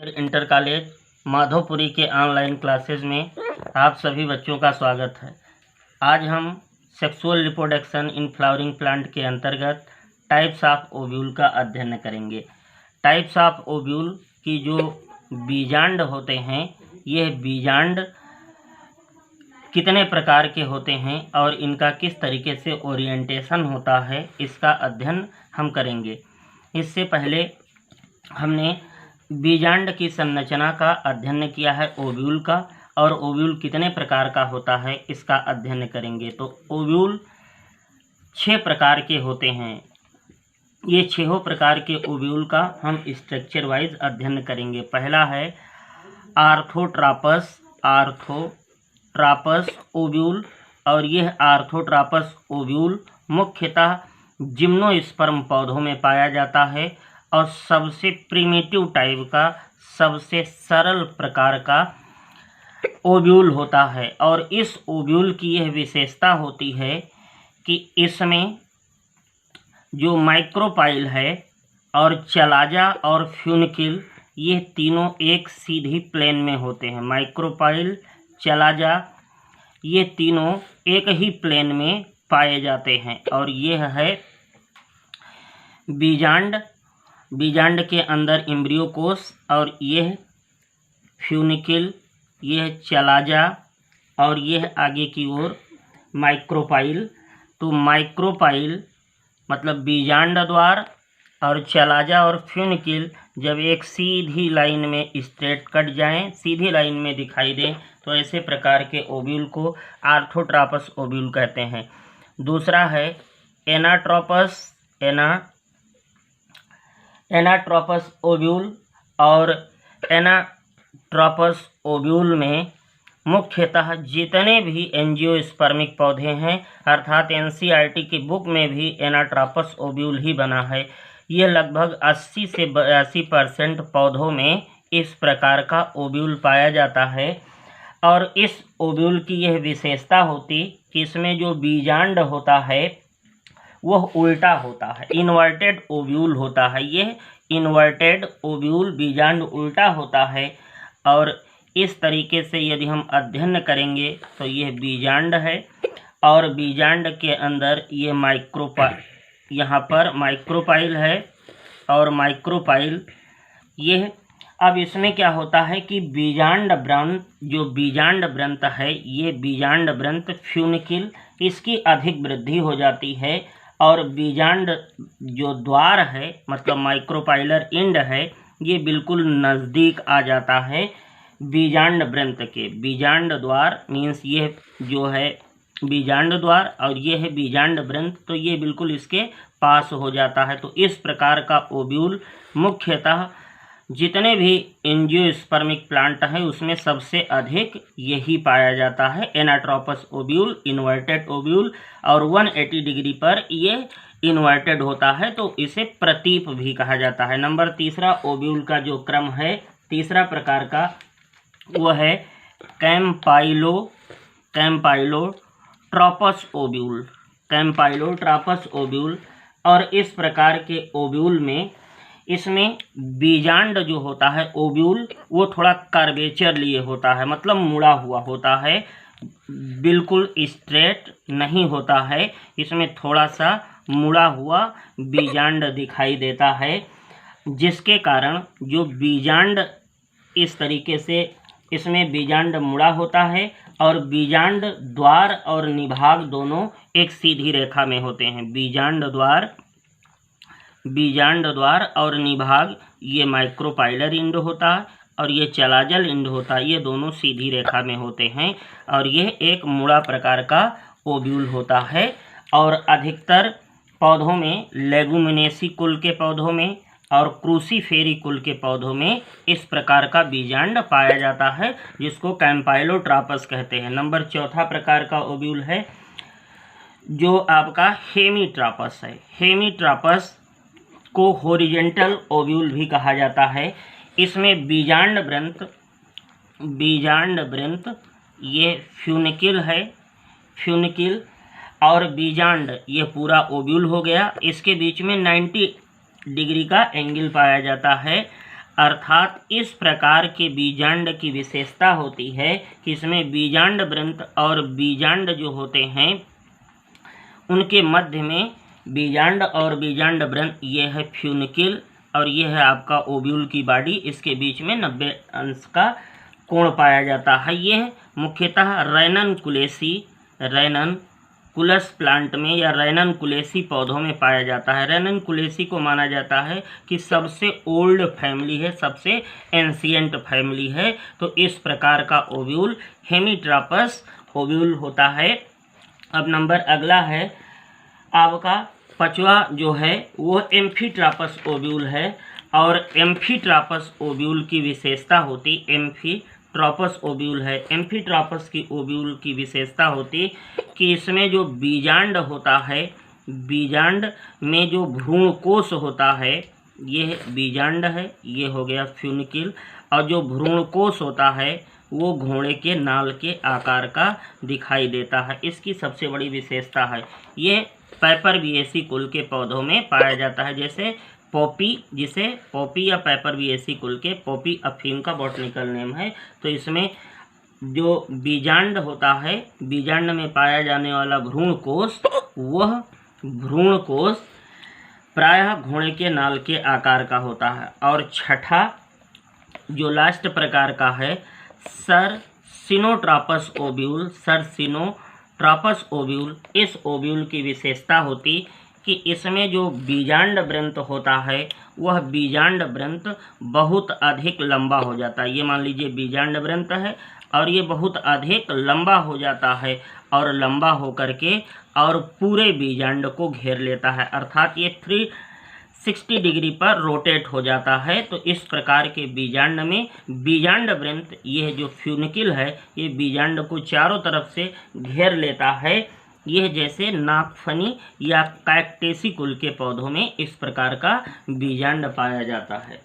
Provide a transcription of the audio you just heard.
Inter college Madhopuri के online classes में आप सभी बच्चों का स्वागत है। आज हम sexual reproduction in flowering plant के अंतर्गत टाइप्स ऑफ ओव्यूल का अध्ययन करेंगे। टाइप्स ऑफ ओव्यूल की जो बीजांड होते हैं, यह बीजांड कितने प्रकार के होते हैं और इनका किस तरीके से ओरिएंटेशन होता है, इसका अध्ययन हम करेंगे। इससे पहले हमने बीजांड की संरचना का अध्ययन किया है ओव्यूल का, और ओव्यूल कितने प्रकार का होता है इसका अध्ययन करेंगे। तो ओव्यूल 6 प्रकार के होते हैं। ये 6 प्रकार के ओव्यूल का हम स्ट्रक्चर वाइज अध्ययन करेंगे। पहला है आर्थोट्रापस ओव्यूल, और यह आर्थोट्रापस ओव्यूल मुख्यतः जिम्नोस्पर्म पौधों में पाया जाता है और सबसे प्रिमिटिव टाइप का, सबसे सरल प्रकार का ओव्यूल होता है। और इस ओव्यूल की यह विशेषता होती है कि इसमें जो माइक्रोपाइल है और चलाजा और फ्यूनिकिल, ये तीनों एक सीधी प्लेन में होते हैं। माइक्रोपाइल, चलाजा, ये तीनों एक ही प्लेन में पाए जाते हैं। और यह है बीजांड के अंदर एम्ब्रियो कोश, और यह फ्यूनिकिल, यह चलाजा, और यह आगे की ओर माइक्रोपाइल। तो माइक्रोपाइल मतलब बीजांड द्वार, और चलाजा और फ्यूनिकिल जब एक सीधी लाइन में स्ट्रेट कट जाएं, सीधी लाइन में दिखाई दें, तो ऐसे प्रकार के ओव्यूल को आर्थोट्रापस ओव्यूल कहते हैं। दूसरा है एनाट्रोपस ओव्यूल, और एनाट्रोपस ओव्यूल में मुख्यतः जितने भी एंजियोस्पर्मिक पौधे हैं, अर्थात एनसीईआरटी की बुक में भी एनाट्रोपस ओव्यूल ही बना है। ये लगभग 80 से 82% पौधों में इस प्रकार का ओव्यूल पाया जाता है। और इस ओव्यूल की यह विशेषता होती कि इसमें जो बीजांड होता है वह उल्टा होता है, इन्वर्टेड ओव्यूल होता है। यह इन्वर्टेड ओव्यूल बीजांड उल्टा होता है। और इस तरीके से यदि हम अध्ययन करेंगे तो यह बीजांड है, और बीजांड के अंदर ये यहाँ पर माइक्रोपाइल है, और माइक्रोपाइल यह। अब इसमें क्या होता है कि बीजांड व्रंत है, ये बीजांड व्रंत फ्यूनिकिल, इसकी अधिक वृद्धि हो जाती है। और बीजांड जो द्वार है, मतलब माइक्रोपाइलर एंड है, ये बिल्कुल नज़दीक आ जाता है बीजांड व्रंत के। बीजांड द्वार मीन्स ये जो है बीजांड द्वार, और ये है बीजांड व्रंत, तो ये बिल्कुल इसके पास हो जाता है। तो इस प्रकार का ओव्यूल मुख्यतः जितने भी एंजियोस्पर्मिक प्लांट हैं उसमें सबसे अधिक यही पाया जाता है, एनाट्रोपस ओव्यूल, इन्वर्टेड ओव्यूल। और 180 डिग्री पर ये इन्वर्टेड होता है, तो इसे प्रतीप भी कहा जाता है। नंबर तीसरा ओव्यूल का जो क्रम है, तीसरा प्रकार का, वो है कैम्पाइलोट्रापस ओव्यूल। और इस प्रकार के ओव्यूल में इसमें बीजांड जो होता है ओव्यूल, वो थोड़ा कर्वेचर लिए होता है, मतलब मुड़ा हुआ होता है, बिल्कुल स्ट्रेट नहीं होता है। इसमें थोड़ा सा मुड़ा हुआ बीजांड दिखाई देता है, जिसके कारण जो बीजांड इस तरीके से इसमें बीजांड मुड़ा होता है, और बीजांड द्वार और निभाग दोनों एक सीधी रेखा में होते हैं। बीजांड द्वार और निभाग, ये माइक्रोपाइलर इंड होता है और ये चलाजल इंड होता है, ये दोनों सीधी रेखा में होते हैं। और यह एक मुड़ा प्रकार का ओव्यूल होता है। और अधिकतर पौधों में, लेगुमिनेसी कुल के पौधों में और क्रूसीफेरी कुल के पौधों में इस प्रकार का बीजांड पाया जाता है, जिसको कैम्पाइलोट्रापस कहते हैं। नंबर चौथा प्रकार का ओव्यूल है जो आपका हेमीट्रापस है। हेमीट्रापस को हॉरिजॉन्टल ओव्यूल भी कहा जाता है। इसमें बीजांड व्रंत ये फ्यूनिकिल है, फ्यूनिकिल और बीजांड ये पूरा ओव्यूल हो गया। इसके बीच में 90 डिग्री का एंगल पाया जाता है। अर्थात इस प्रकार के बीजांड की विशेषता होती है कि इसमें बीजांड वृंत और बीजांड जो होते हैं उनके मध्य में बीजांड और बीजांड वृंत ये है फ्यूनिकिल और ये है आपका ओव्यूल की बॉडी, इसके बीच में 90 अंश का कोण पाया जाता है। ये मुख्यतः रैननकुलस प्लांट में या रैननकुलेसी पौधों में पाया जाता है। रैननकुलेसी को माना जाता है कि सबसे ओल्ड फैमिली है, सबसे एंशिएंट फैमिली है। तो इस प्रकार का ओव्यूल हेमीट्रापस ओव्यूल होता है। अब नंबर अगला है आपका 5वां जो है वो एम्फीट्रापस ओव्यूल है और एम्फीट्रापस ओव्यूल की विशेषता होती एम्फीट्रापस ओव्यूल है। एम्फीट्रापस की ओव्यूल की विशेषता होती कि इसमें जो बीजांड होता है, बीजांड में जो भ्रूणकोश होता है, ये बीजांड है, ये हो गया फ्यूनिकिल, और जो भ्रूणकोश होता है वो घोड़े के नाल के आकार का दिखाई देता है। इसकी सबसे बड़ी विशेषता है। ये पेपरबिएसी कुल के पौधों में पाया जाता है, जैसे पॉपी, जिसे पॉपी या पेपरबिएसी कुल के, पॉपी अफीम का बॉटनिकल नेम है। तो इसमें जो बीजांड होता है, बीजांड में पाया जाने वाला भ्रूणकोश, वह भ्रूणकोश प्रायः घोड़े के नाल के आकार का होता है। और छठा जो लास्ट प्रकार का है सरसिनोट्रापस ओव्यूल, सरसिनोट्रापस ओव्यूल, इस ओव्यूल की विशेषता होती कि इसमें जो बीजांड वृंत होता है वह बीजांड वृंत बहुत अधिक लंबा हो जाता है। ये मान लीजिए बीजांड वृंत है और ये बहुत अधिक लंबा हो जाता है और लंबा होकर के और पूरे बीजांड को घेर लेता है, अर्थात ये 360 डिग्री पर रोटेट हो जाता है। तो इस प्रकार के बीजांड में बीजांड वृंत, यह जो फ्यूनिकिल है, ये बीजांड को चारों तरफ से घेर लेता है। यह जैसे नागफनी या कैक्टेसी कुल के पौधों में इस प्रकार का बीजांड पाया जाता है।